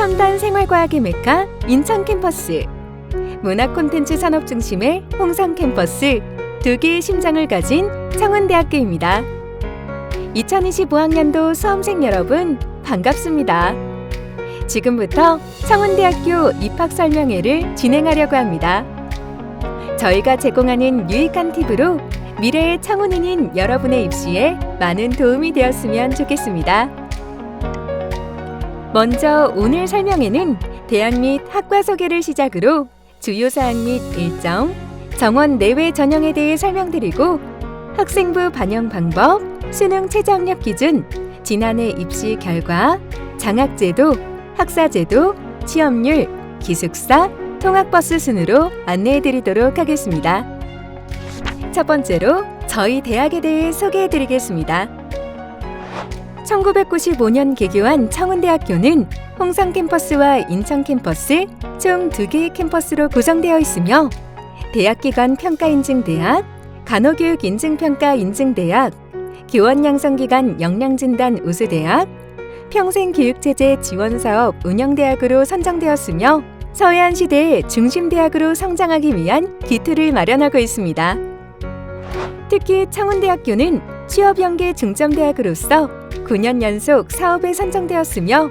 첨단 생활과학의 메카 인천 캠퍼스, 문화 콘텐츠 산업 중심의 홍성 캠퍼스, 두 개의 심장을 가진 청운대학교입니다. 2025학년도 수험생 여러분 반갑습니다. 지금부터 청운대학교 입학 설명회를 진행하려고 합니다. 저희가 제공하는 유익한 팁으로 미래의 청운인인 여러분의 입시에 많은 도움이 되었으면 좋겠습니다. 먼저 오늘 설명회는 대학 및 학과 소개를 시작으로 주요 사항 및 일정, 정원 내외 전형에 대해 설명드리고 학생부 반영 방법, 수능 최저 학력 기준, 지난해 입시 결과, 장학제도, 학사제도, 취업률, 기숙사, 통학버스 순으로 안내해드리도록 하겠습니다. 첫 번째로 저희 대학에 대해 소개해드리겠습니다. 1995년 개교한 청운대학교는 홍성 캠퍼스와 인천 캠퍼스 총 2개의 캠퍼스로 구성되어 있으며 대학기관 평가인증대학, 간호교육인증평가 인증대학, 교원양성기관 역량진단 우수대학, 평생교육체제 지원사업 운영대학으로 선정되었으며 서해안시대의 중심대학으로 성장하기 위한 기틀을 마련하고 있습니다. 특히 청운대학교는 취업연계 중점대학으로서 9년 연속 사업에 선정되었으며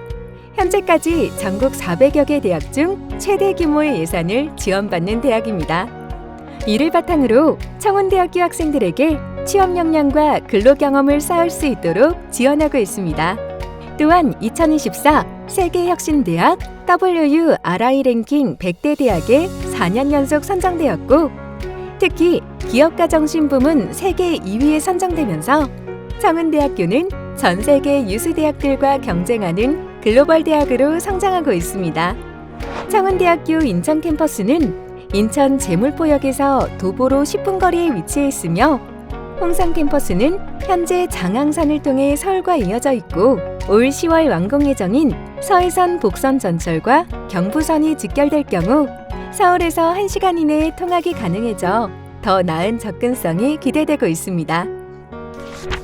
현재까지 전국 400여 개 대학 중 최대 규모의 예산을 지원받는 대학입니다. 이를 바탕으로 청운대학교 학생들에게 취업 역량과 근로 경험을 쌓을 수 있도록 지원하고 있습니다. 또한 2024 세계혁신대학 WURI 랭킹 100대 대학에 4년 연속 선정되었고 특히 기업가정신 부문 세계 2위에 선정되면서 청운대학교는 전 세계 유수대학들과 경쟁하는 글로벌 대학으로 성장하고 있습니다. 청운대학교 인천 캠퍼스는 인천 제물포역에서 도보로 10분 거리에 위치해 있으며 홍성 캠퍼스는 현재 장항선을 통해 서울과 이어져 있고 올 10월 완공 예정인 서해선 복선 전철과 경부선이 직결될 경우 서울에서 1시간 이내에 통학이 가능해져 더 나은 접근성이 기대되고 있습니다.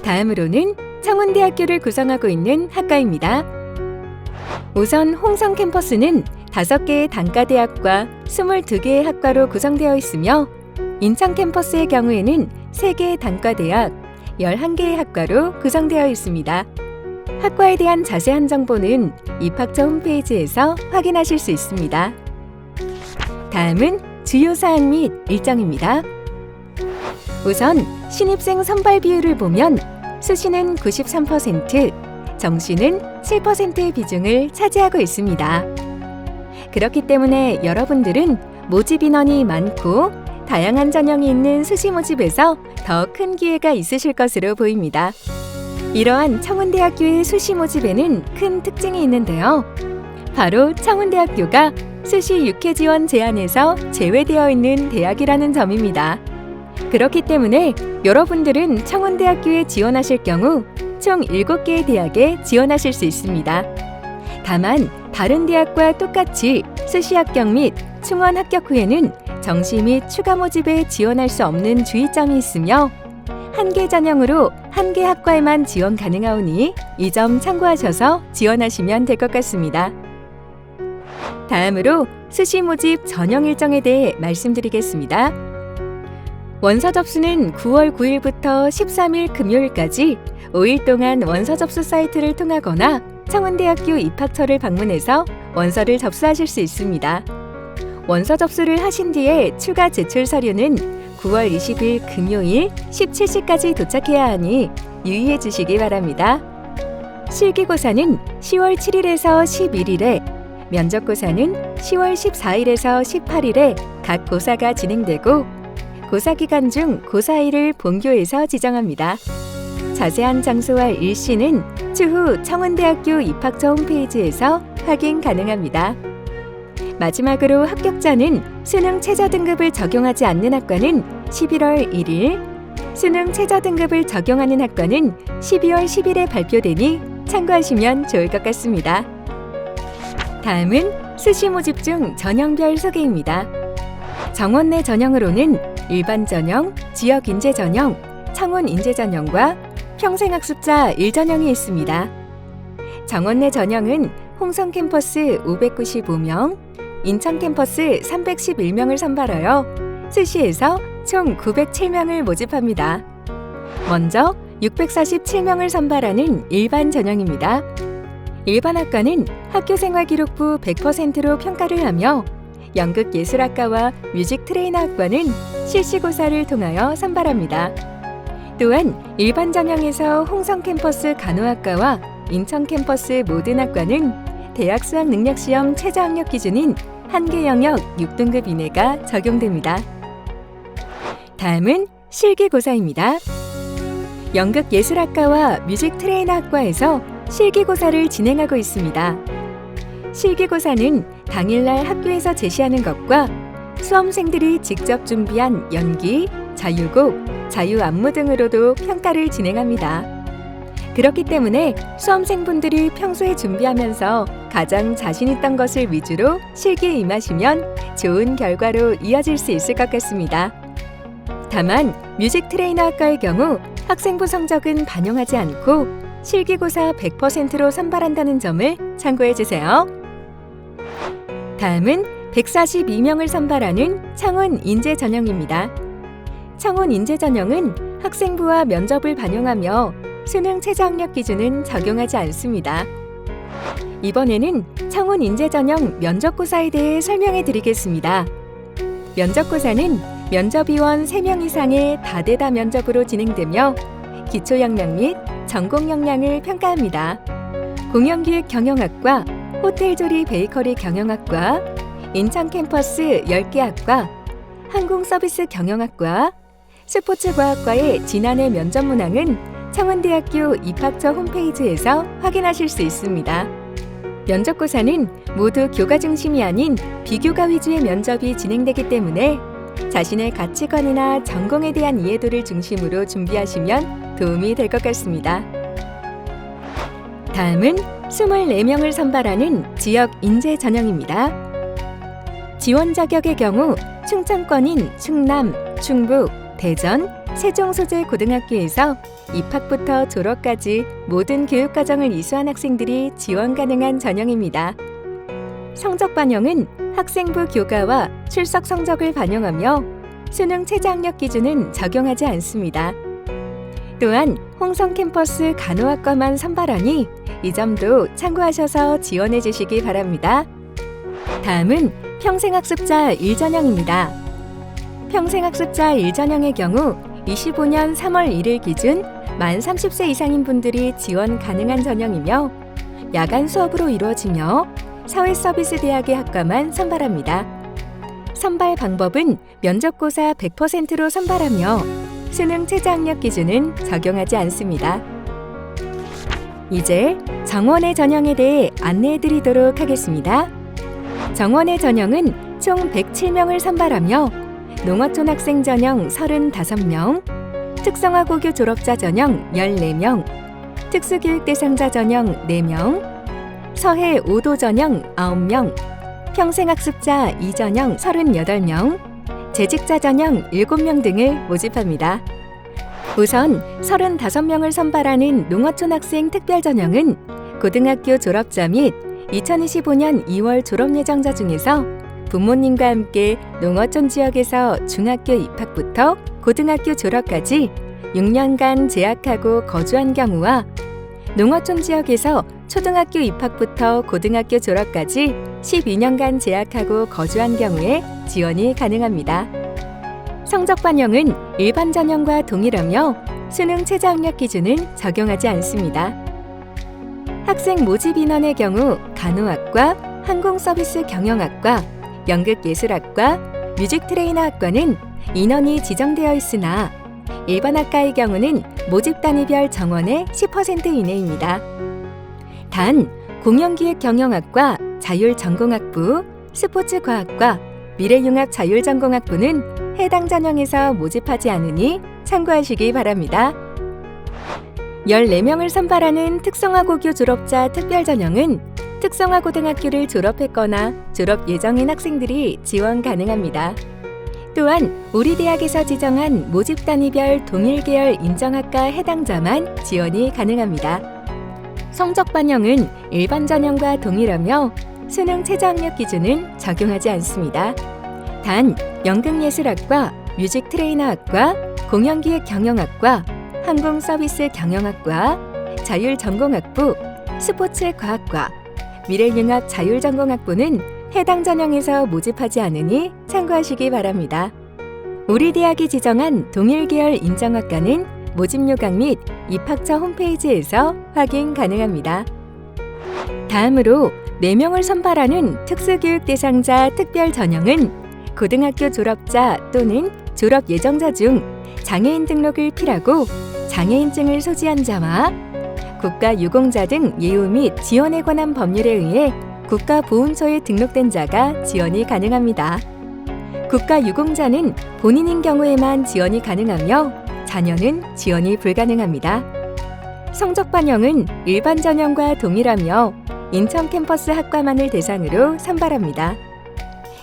다음으로는 청운대학교를 구성하고 있는 학과입니다. 우선 홍성 캠퍼스는 5개의 단과대학과 22개의 학과로 구성되어 있으며 인천 캠퍼스의 경우에는 3개의 단과대학, 11개의 학과로 구성되어 있습니다. 학과에 대한 자세한 정보는 입학처 홈페이지에서 확인하실 수 있습니다. 다음은 주요 사항 및 일정입니다. 우선 신입생 선발 비율을 보면 수시는 93%, 정시는 7%의 비중을 차지하고 있습니다. 그렇기 때문에 여러분들은 모집 인원이 많고 다양한 전형이 있는 수시 모집에서 더 큰 기회가 있으실 것으로 보입니다. 이러한 청운대학교의 수시 모집에는 큰 특징이 있는데요. 바로 청운대학교가 수시 6회 지원 제한에서 제외되어 있는 대학이라는 점입니다. 그렇기 때문에 여러분들은 청운대학교에 지원하실 경우 총 7개의 대학에 지원하실 수 있습니다. 다만 다른 대학과 똑같이 수시 합격 및 충원 합격 후에는 정시 및 추가 모집에 지원할 수 없는 주의점이 있으며 한 개 전형으로 한 개 학과에만 지원 가능하오니 이 점 참고하셔서 지원하시면 될 것 같습니다. 다음으로 수시 모집 전형 일정에 대해 말씀드리겠습니다. 원서 접수는 9월 9일부터 13일 금요일까지 5일 동안 원서 접수 사이트를 통하거나 청운대학교 입학처를 방문해서 원서를 접수하실 수 있습니다. 원서 접수를 하신 뒤에 추가 제출 서류는 9월 20일 금요일 17시까지 도착해야 하니 유의해 주시기 바랍니다. 실기고사는 10월 7일에서 11일에, 면접고사는 10월 14일에서 18일에 각 고사가 진행되고 고사 기간 중 고사일을 본교에서 지정합니다. 자세한 장소와 일시는 추후 청운대학교 입학처 홈페이지에서 확인 가능합니다. 마지막으로 합격자는 수능 최저 등급을 적용하지 않는 학과는 11월 1일, 수능 최저 등급을 적용하는 학과는 12월 10일에 발표되니 참고하시면 좋을 것 같습니다. 다음은 수시 모집 중 전형별 소개입니다. 정원 내 전형으로는 일반 전형, 지역 인재 전형, 청운 인재 전형과 평생학습자 1전형이 있습니다. 정원 내 전형은 홍성 캠퍼스 595명, 인천 캠퍼스 311명을 선발하여 수시에서 총 907명을 모집합니다. 먼저 647명을 선발하는 일반 전형입니다. 일반 학과는 학교생활기록부 100%로 평가를 하며 연극예술학과와 뮤직트레이너학과는 실시고사를 통하여 선발합니다. 또한 일반 전형에서 홍성 캠퍼스 간호학과와 인천 캠퍼스 모든 학과는 대학 수학 능력 시험 최저학력 기준인 한계 영역 6등급 이내가 적용됩니다. 다음은 실기고사입니다. 연극예술학과와 뮤직트레이너학과에서 실기고사를 진행하고 있습니다. 실기고사는 당일날 학교에서 제시하는 것과 수험생들이 직접 준비한 연기, 자유곡, 자유안무 등으로도 평가를 진행합니다. 그렇기 때문에 수험생분들이 평소에 준비하면서 가장 자신 있던 것을 위주로 실기에 임하시면 좋은 결과로 이어질 수 있을 것 같습니다. 다만 뮤직 트레이너 학과의 경우 학생부 성적은 반영하지 않고 실기고사 100%로 선발한다는 점을 참고해 주세요. 다음은 142명을 선발하는 창원 인재 전형입니다. 창원 인재 전형은 학생부와 면접을 반영하며 수능 최저학력 기준은 적용하지 않습니다. 이번에는 창원 인재 전형 면접고사에 대해 설명해 드리겠습니다. 면접고사는 면접위원 3명 이상의 다대다 면접으로 진행되며 기초 역량 및 전공 역량을 평가합니다. 공연기획 경영학과, 호텔조리 베이커리 경영학과, 인천 캠퍼스 10개 학과, 항공서비스 경영학과, 스포츠과학과의 지난해 면접 문항은 창원대학교 입학처 홈페이지에서 확인하실 수 있습니다. 면접고사는 모두 교과 중심이 아닌 비교과 위주의 면접이 진행되기 때문에 자신의 가치관이나 전공에 대한 이해도를 중심으로 준비하시면 도움이 될 것 같습니다. 다음은 24명을 선발하는 지역 인재 전형입니다. 지원 자격의 경우 충청권인 충남, 충북, 대전, 세종 소재 고등학교에서 입학부터 졸업까지 모든 교육과정을 이수한 학생들이 지원 가능한 전형입니다. 성적 반영은 학생부 교과와 출석 성적을 반영하며 수능 최저학력 기준은 적용하지 않습니다. 또한 홍성 캠퍼스 간호학과만 선발하니 이 점도 참고하셔서 지원해 주시기 바랍니다. 다음은 평생학습자 1전형입니다. 평생학습자 1전형의 경우 25년 3월 1일 기준 만 30세 이상인 분들이 지원 가능한 전형이며 야간 수업으로 이루어지며 사회서비스대학의 학과만 선발합니다. 선발 방법은 면접고사 100%로 선발하며 수능 최저학력 기준은 적용하지 않습니다. 이제 정원의 전형에 대해 안내해 드리도록 하겠습니다. 정원의 전형은 총 107명을 선발하며 농어촌 학생 전형 35명, 특성화고교 졸업자 전형 14명, 특수교육 대상자 전형 4명, 서해 5도 전형 9명, 평생학습자 2전형 38명, 재직자 전형 7명 등을 모집합니다. 우선 35명을 선발하는 농어촌 학생 특별 전형은 고등학교 졸업자 및 2025년 2월 졸업 예정자 중에서 부모님과 함께 농어촌 지역에서 중학교 입학부터 고등학교 졸업까지 6년간 재학하고 거주한 경우와 농어촌 지역에서 초등학교 입학부터 고등학교 졸업까지 12년간 재학하고 거주한 경우에 지원이 가능합니다. 성적 반영은 일반 전형과 동일하며 수능 최저학력 기준은 적용하지 않습니다. 학생 모집 인원의 경우 간호학과, 항공서비스 경영학과, 연극예술학과, 뮤직트레이너학과는 인원이 지정되어 있으나 일반 학과의 경우는 모집 단위별 정원의 10% 이내입니다. 단, 공연기획 경영학과, 자율전공학부, 스포츠과학과, 미래융합 자율전공학부는 해당 전형에서 모집하지 않으니 참고하시기 바랍니다. 14명을 선발하는 특성화고교 졸업자 특별전형은 특성화고등학교를 졸업했거나 졸업 예정인 학생들이 지원 가능합니다. 또한 우리 대학에서 지정한 모집 단위별 동일 계열 인정학과 해당자만 지원이 가능합니다. 성적 반영은 일반 전형과 동일하며 수능 최저학력 기준은 적용하지 않습니다. 단 연극예술학과, 뮤직트레이너학과, 공연기획경영학과, 항공서비스경영학과, 자율전공학부, 스포츠과학과, 미래융합자율전공학부는 해당 전형에서 모집하지 않으니 참고하시기 바랍니다. 우리 대학이 지정한 동일계열 인정학과는 모집 요강 및 입학처 홈페이지에서 확인 가능합니다. 다음으로 4명을 선발하는 특수교육 대상자 특별 전형은 고등학교 졸업자 또는 졸업 예정자 중 장애인 등록을 필하고 장애인증을 소지한 자와 국가유공자 등 예우 및 지원에 관한 법률에 의해 국가보훈처에 등록된 자가 지원이 가능합니다. 국가유공자는 본인인 경우에만 지원이 가능하며 자녀는 지원이 불가능합니다. 성적 반영은 일반 전형과 동일하며 인천 캠퍼스 학과만을 대상으로 선발합니다.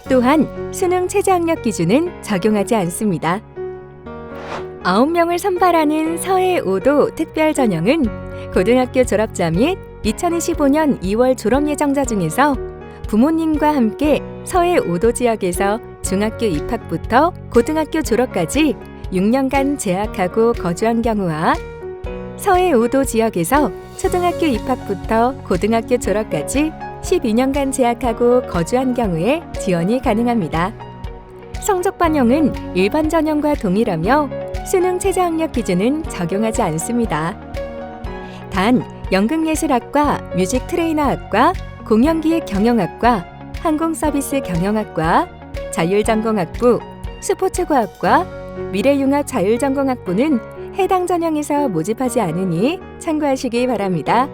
또한 수능 최저학력 기준은 적용하지 않습니다. 9명을 선발하는 서해 5도 특별 전형은 고등학교 졸업자 및 2025년 2월 졸업 예정자 중에서 부모님과 함께 서해 5도 지역에서 중학교 입학부터 고등학교 졸업까지 6년간 재학하고 거주한 경우와 서해 5도 지역에서 초등학교 입학부터 고등학교 졸업까지 12년간 재학하고 거주한 경우에 지원이 가능합니다. 성적 반영은 일반 전형과 동일하며 수능 최저학력 기준은 적용하지 않습니다. 단 연극예술학과, 뮤직트레이너학과, 공연기획경영학과, 항공서비스경영학과, 자율전공학부, 스포츠과학과, 미래융합자율전공학부는 해당 전형에서 모집하지 않으니 참고하시기 바랍니다.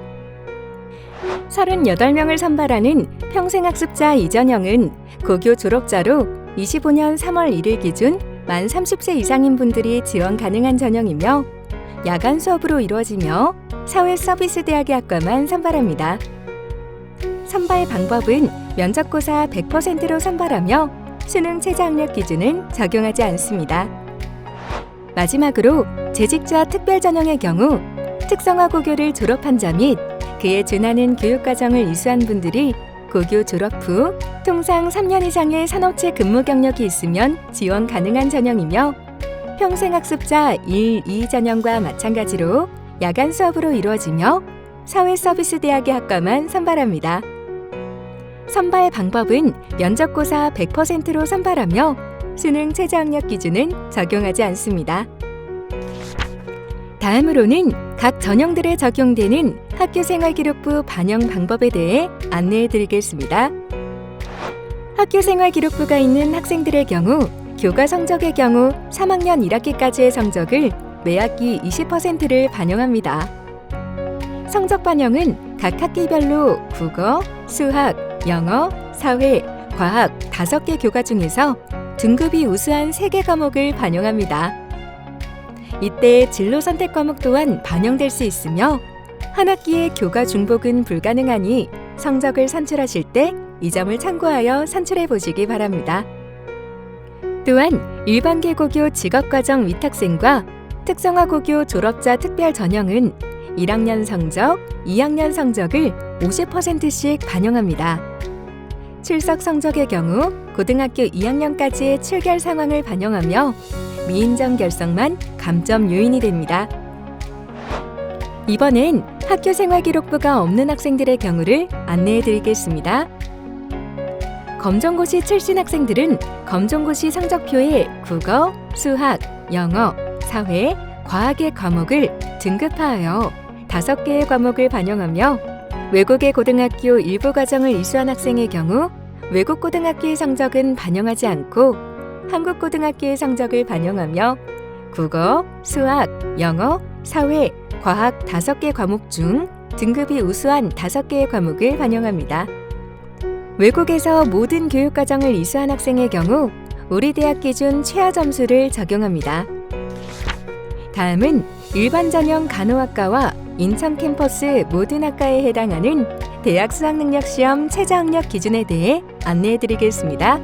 38명을 선발하는 평생학습자 이전형은 고교 졸업자로 25년 3월 1일 기준 만 30세 이상인 분들이 지원 가능한 전형이며 야간 수업으로 이루어지며 사회서비스대학의 학과만 선발합니다. 선발 방법은 면접고사 100%로 선발하며 수능 최저학력 기준은 적용하지 않습니다. 마지막으로 재직자 특별 전형의 경우 특성화 고교를 졸업한 자 및 그에 준하는 교육과정을 이수한 분들이 고교 졸업 후 통상 3년 이상의 산업체 근무 경력이 있으면 지원 가능한 전형이며 평생학습자 1, 2 전형과 마찬가지로 야간 수업으로 이루어지며 사회서비스대학의 학과만 선발합니다. 선발 방법은 면접고사 100%로 선발하며 수능 최저학력 기준은 적용하지 않습니다. 다음으로는 각 전형들에 적용되는 학교생활기록부 반영 방법에 대해 안내해 드리겠습니다. 학교생활기록부가 있는 학생들의 경우 교과 성적의 경우 3학년 1학기까지의 성적을 매학기 20%를 반영합니다. 성적 반영은 각 학기별로 국어, 수학, 영어, 사회, 과학 5개 교과 중에서 등급이 우수한 3개 과목을 반영합니다. 이때 진로 선택 과목 또한 반영될 수 있으며 한 학기의 교과 중복은 불가능하니 성적을 산출하실 때 이 점을 참고하여 산출해 보시기 바랍니다. 또한 일반계 고교 직업과정 위탁생과 특성화 고교 졸업자 특별 전형은 1학년 성적, 2학년 성적을 50%씩 반영합니다. 출석 성적의 경우 고등학교 2학년까지의 출결 상황을 반영하며 미인정 결석만 감점 요인이 됩니다. 이번엔 학교생활기록부가 없는 학생들의 경우를 안내해 드리겠습니다. 검정고시 출신 학생들은 검정고시 성적표에 국어, 수학, 영어, 사회, 과학의 과목을 등급화하여 5개의 과목을 반영하며 외국의 고등학교 일부 과정을 이수한 학생의 경우 외국 고등학교의 성적은 반영하지 않고 한국 고등학교의 성적을 반영하며 국어, 수학, 영어, 사회, 과학 5개 과목 중 등급이 우수한 5개의 과목을 반영합니다. 외국에서 모든 교육과정을 이수한 학생의 경우 우리 대학 기준 최하 점수를 적용합니다. 다음은 일반 전형 간호학과와 인천 캠퍼스 모든 학과에 해당하는 대학 수학능력시험 최저학력 기준에 대해 안내해 드리겠습니다.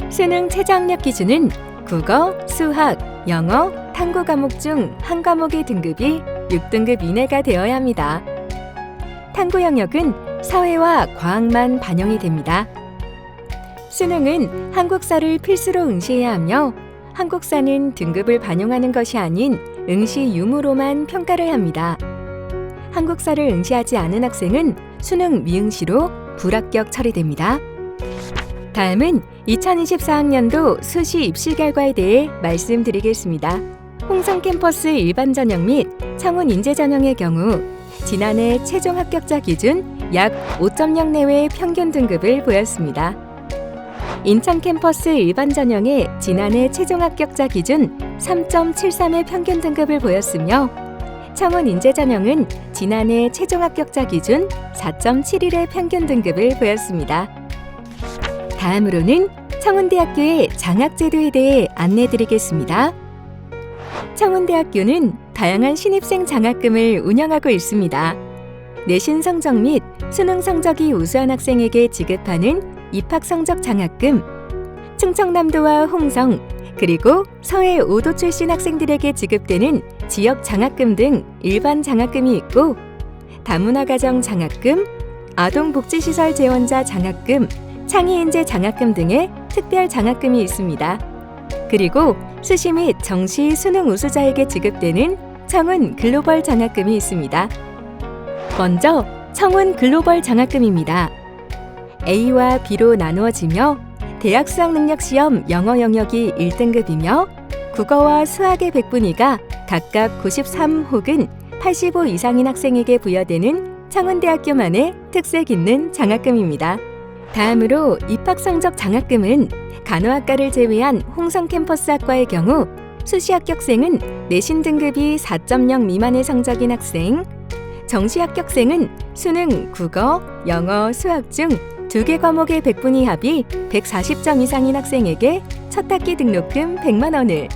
수능 최저학력 기준은 국어, 수학, 영어, 탐구 과목 중 한 과목의 등급이 6등급 이내가 되어야 합니다. 탐구 영역은 사회와 과학만 반영이 됩니다. 수능은 한국사를 필수로 응시해야 하며 한국사는 등급을 반영하는 것이 아닌 응시 유무로만 평가를 합니다. 한국사를 응시하지 않은 학생은 수능 미응시로 불합격 처리됩니다. 다음은 2024학년도 수시 입시 결과에 대해 말씀드리겠습니다. 홍성 캠퍼스 일반 전형 및 청운 인재 전형의 경우 지난해 최종 합격자 기준 약 5.0 내외의 평균 등급을 보였습니다. 인천 캠퍼스 일반 전형의 지난해 최종 합격자 기준 3.73의 평균 등급을 보였으며 청운 인재 전형은 지난해 최종 합격자 기준 4.71의 평균 등급을 보였습니다. 다음으로는 청운대학교의 장학제도에 대해 안내드리겠습니다. 청운대학교는 다양한 신입생 장학금을 운영하고 있습니다. 내신 성적 및 수능 성적이 우수한 학생에게 지급하는 입학 성적 장학금, 충청남도와 홍성, 그리고 서해 5도 출신 학생들에게 지급되는 지역 장학금 등 일반 장학금이 있고 다문화가정 장학금, 아동복지시설 재원자 장학금, 창의인재 장학금 등의 특별 장학금이 있습니다. 그리고 수시 및 정시 수능 우수자에게 지급되는 청운 글로벌 장학금이 있습니다. 먼저 청운 글로벌 장학금입니다. A와 B로 나누어지며 대학 수학능력시험 영어 영역이 1등급이며 국어와 수학의 100분위가 각각 93 혹은 85 이상인 학생에게 부여되는 청운대학교만의 특색 있는 장학금입니다. 다음으로 입학성적 장학금은 간호학과를 제외한 홍성 캠퍼스 학과의 경우 수시 합격생은 내신 등급이 4.0 미만의 성적인 학생, 정시 합격생은 수능, 국어, 영어, 수학 중 2개 과목의 100분위 합이 140점 이상인 학생에게 첫 학기 등록금 100만 원을,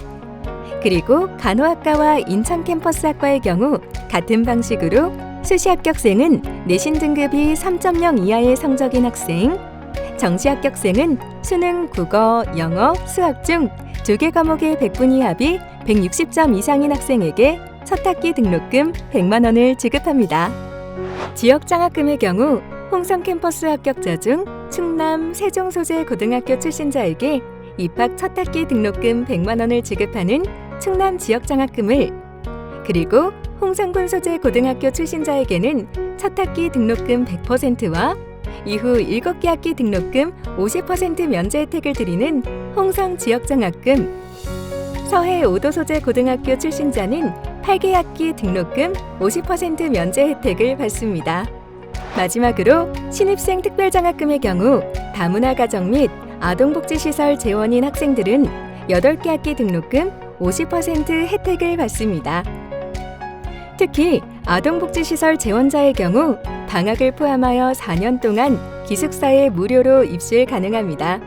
그리고 간호학과와 인천 캠퍼스 학과의 경우 같은 방식으로 수시 합격생은 내신 등급이 3.0 이하의 성적인 학생, 정시 합격생은 수능, 국어, 영어, 수학 중 2개 과목의 100분위 합이 160점 이상인 학생에게 첫 학기 등록금 100만 원을 지급합니다. 지역 장학금의 경우 홍성 캠퍼스 합격자 중 충남 세종 소재 고등학교 출신자에게 입학 첫 학기 등록금 100만 원을 지급하는 충남 지역 장학금을, 그리고 홍성군 소재 고등학교 출신자에게는 첫 학기 등록금 100%와 이후 7개 학기 등록금 50% 면제 혜택을 드리는 홍성 지역 장학금, 서해 5도 소재 고등학교 출신자는 8개 학기 등록금 50% 면제 혜택을 받습니다. 마지막으로 신입생 특별장학금의 경우 다문화 가정 및 아동복지시설 재원인 학생들은 8개 학기 등록금 50% 혜택을 받습니다. 특히 아동복지시설 재원자의 경우 방학을 포함하여 4년 동안 기숙사에 무료로 입실 가능합니다.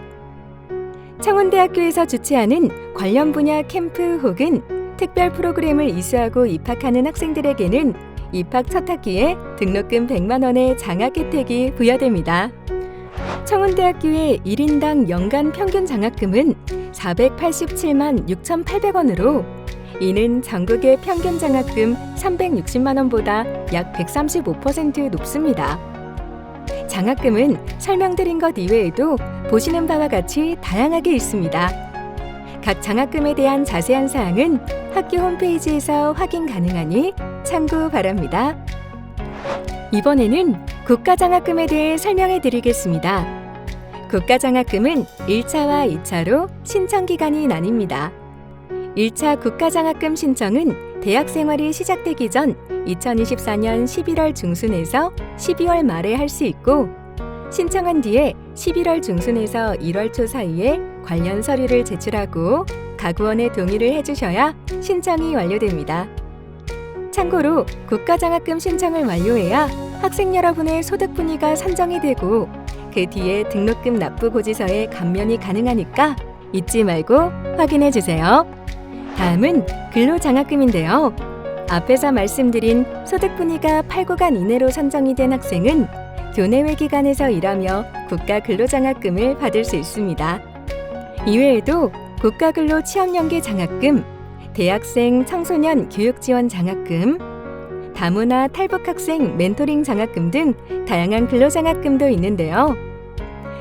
청운대학교에서 주최하는 관련 분야 캠프 혹은 특별 프로그램을 이수하고 입학하는 학생들에게는 입학 첫 학기에 등록금 100만 원의 장학 혜택이 부여됩니다. 청운대학교의 1인당 연간 평균 장학금은 487만 6,800원으로 이는 전국의 평균 장학금 360만 원보다 약 135% 높습니다. 장학금은 설명드린 것 이외에도 보시는 바와 같이 다양하게 있습니다. 각 장학금에 대한 자세한 사항은 학교 홈페이지에서 확인 가능하니 참고 바랍니다. 이번에는 국가장학금에 대해 설명해 드리겠습니다. 국가장학금은 1차와 2차로 신청 기간이 나뉩니다. 1차 국가장학금 신청은 대학 생활이 시작되기 전 2024년 11월 중순에서 12월 말에 할 수 있고, 신청한 뒤에 11월 중순에서 1월 초 사이에 관련 서류를 제출하고 가구원의 동의를 해주셔야 신청이 완료됩니다. 참고로 국가장학금 신청을 완료해야 학생 여러분의 소득 분위가 산정이 되고 그 뒤에 등록금 납부 고지서에 감면이 가능하니까 잊지 말고 확인해 주세요. 다음은 근로장학금인데요. 앞에서 말씀드린 소득 분위가 8구간 이내로 산정이 된 학생은 교내외 기관에서 일하며 국가 근로장학금을 받을 수 있습니다. 이외에도 국가근로 취업연계 장학금, 대학생 청소년 교육지원 장학금, 다문화 탈북 학생 멘토링 장학금 등 다양한 근로장학금도 있는데요.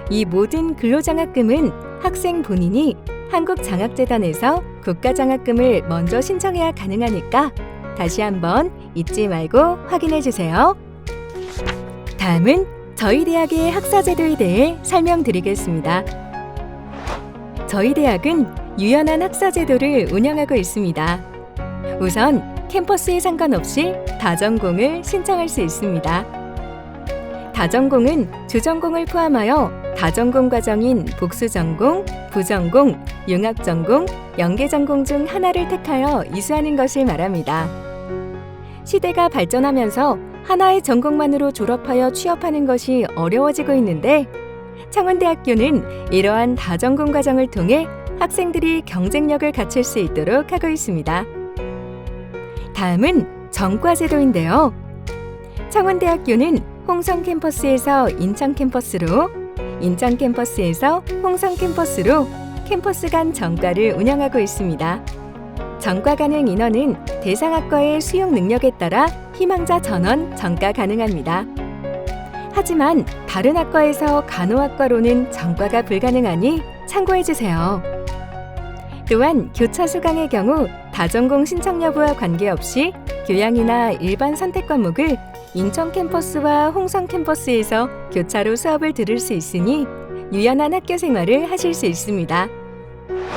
이 모든 근로장학금은 학생 본인이 한국장학재단에서 국가장학금을 먼저 신청해야 가능하니까 다시 한번 잊지 말고 확인해 주세요. 다음은 저희 대학의 학사제도에 대해 설명드리겠습니다. 저희 대학은 유연한 학사제도를 운영하고 있습니다. 우선 캠퍼스에 상관없이 다전공을 신청할 수 있습니다. 다전공은 주전공을 포함하여 다전공 과정인 복수전공, 부전공, 융합전공, 연계전공 중 하나를 택하여 이수하는 것을 말합니다. 시대가 발전하면서 하나의 전공만으로 졸업하여 취업하는 것이 어려워지고 있는데 창원대학교는 이러한 다전공 과정을 통해 학생들이 경쟁력을 갖출 수 있도록 하고 있습니다. 다음은 전과제도인데요. 창원대학교는 홍성 캠퍼스에서 인천 캠퍼스로, 인천 캠퍼스에서 홍성 캠퍼스로 캠퍼스 간 전과를 운영하고 있습니다. 전과 가능 인원은 대상 학과의 수용 능력에 따라 희망자 전원 전과 가능합니다. 하지만 다른 학과에서 간호학과로는 전과가 불가능하니 참고해주세요. 또한 교차 수강의 경우 다전공 신청 여부와 관계없이 교양이나 일반 선택 과목을 인천 캠퍼스와 홍성 캠퍼스에서 교차로 수업을 들을 수 있으니 유연한 학교 생활을 하실 수 있습니다.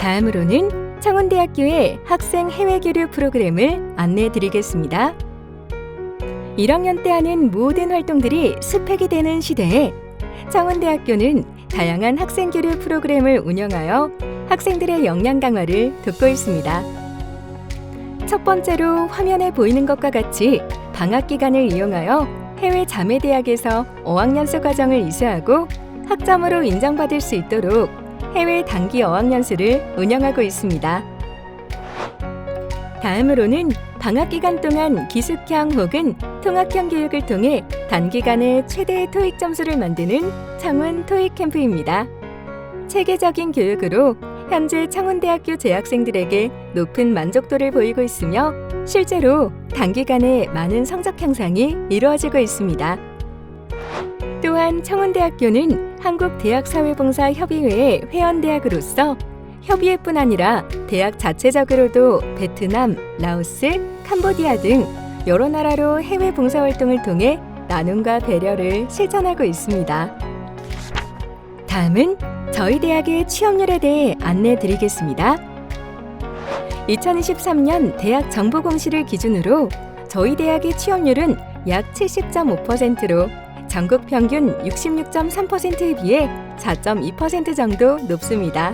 다음으로는 창원대학교의 학생 해외 교류 프로그램을 안내해 드리겠습니다. 1학년 때 하는 모든 활동들이 스펙이 되는 시대에 창원대학교는 다양한 학생 교류 프로그램을 운영하여 학생들의 역량 강화를 돕고 있습니다. 첫 번째로 화면에 보이는 것과 같이 방학 기간을 이용하여 해외 자매대학에서 어학연수 과정을 이수하고 학점으로 인정받을 수 있도록 해외 단기 어학연수를 운영하고 있습니다. 다음으로는 방학 기간 동안 기숙형 혹은 통학형 교육을 통해 단기간에 최대의 토익 점수를 만드는 창원 토익 캠프입니다. 체계적인 교육으로 현재 창원대학교 재학생들에게 높은 만족도를 보이고 있으며 실제로 단기간에 많은 성적 향상이 이루어지고 있습니다. 또한 창원대학교는 한국대학사회봉사협의회의 회원대학으로서 협의회뿐 아니라 대학 자체적으로도 베트남, 라오스, 캄보디아 등 여러 나라로 해외 봉사활동을 통해 나눔과 배려를 실천하고 있습니다. 다음은 저희 대학의 취업률에 대해 안내해 드리겠습니다. 2023년 대학 정보공시를 기준으로 저희 대학의 취업률은 약 70.5%로 전국 평균 66.3%에 비해 4.2% 정도 높습니다.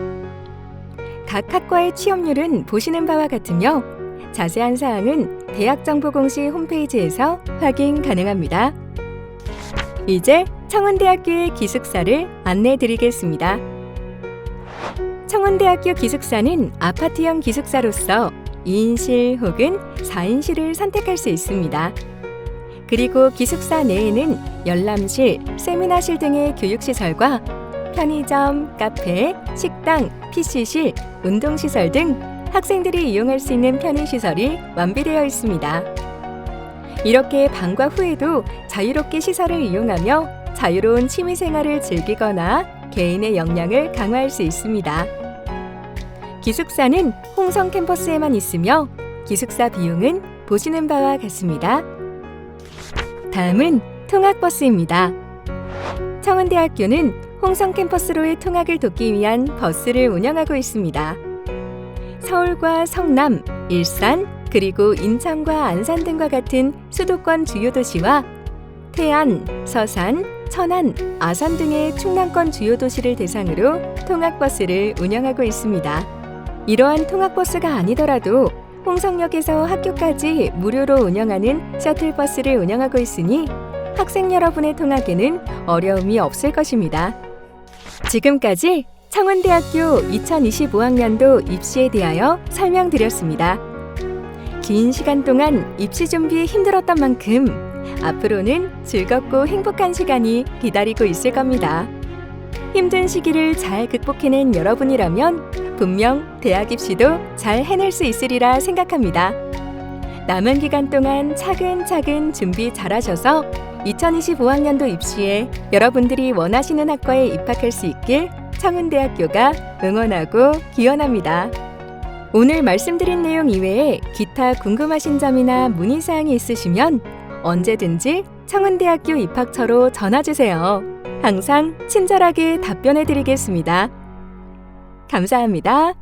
각 학과의 취업률은 보시는 바와 같으며 자세한 사항은 대학정보공시 홈페이지에서 확인 가능합니다. 이제 창원대학교의 기숙사를 안내해 드리겠습니다. 창원대학교 기숙사는 아파트형 기숙사로서 2인실 혹은 4인실을 선택할 수 있습니다. 그리고 기숙사 내에는 열람실, 세미나실 등의 교육시설과 편의점, 카페, 식당, PC실, 운동시설 등 학생들이 이용할 수 있는 편의시설이 완비되어 있습니다. 이렇게 방과 후에도 자유롭게 시설을 이용하며 자유로운 취미생활을 즐기거나 개인의 역량을 강화할 수 있습니다. 기숙사는 홍성 캠퍼스에만 있으며 기숙사 비용은 보시는 바와 같습니다. 다음은 통학버스입니다. 창원대학교는 홍성 캠퍼스로의 통학을 돕기 위한 버스를 운영하고 있습니다. 서울과 성남, 일산, 그리고 인천과 안산 등과 같은 수도권 주요 도시와 태안, 서산, 천안, 아산 등의 충남권 주요 도시를 대상으로 통학버스를 운영하고 있습니다. 이러한 통학버스가 아니더라도 홍성역에서 학교까지 무료로 운영하는 셔틀버스를 운영하고 있으니 학생 여러분의 통학에는 어려움이 없을 것입니다. 지금까지 창원대학교 2025학년도 입시에 대하여 설명드렸습니다. 긴 시간 동안 입시 준비에 힘들었던 만큼 앞으로는 즐겁고 행복한 시간이 기다리고 있을 겁니다. 힘든 시기를 잘 극복해낸 여러분이라면 분명 대학 입시도 잘 해낼 수 있으리라 생각합니다. 남은 기간 동안 차근차근 준비 잘하셔서 2025학년도 입시에 여러분들이 원하시는 학과에 입학할 수 있길 청운대학교가 응원하고 기원합니다. 오늘 말씀드린 내용 이외에 기타 궁금하신 점이나 문의사항이 있으시면 언제든지 청운대학교 입학처로 전화주세요. 항상 친절하게 답변해 드리겠습니다. 감사합니다.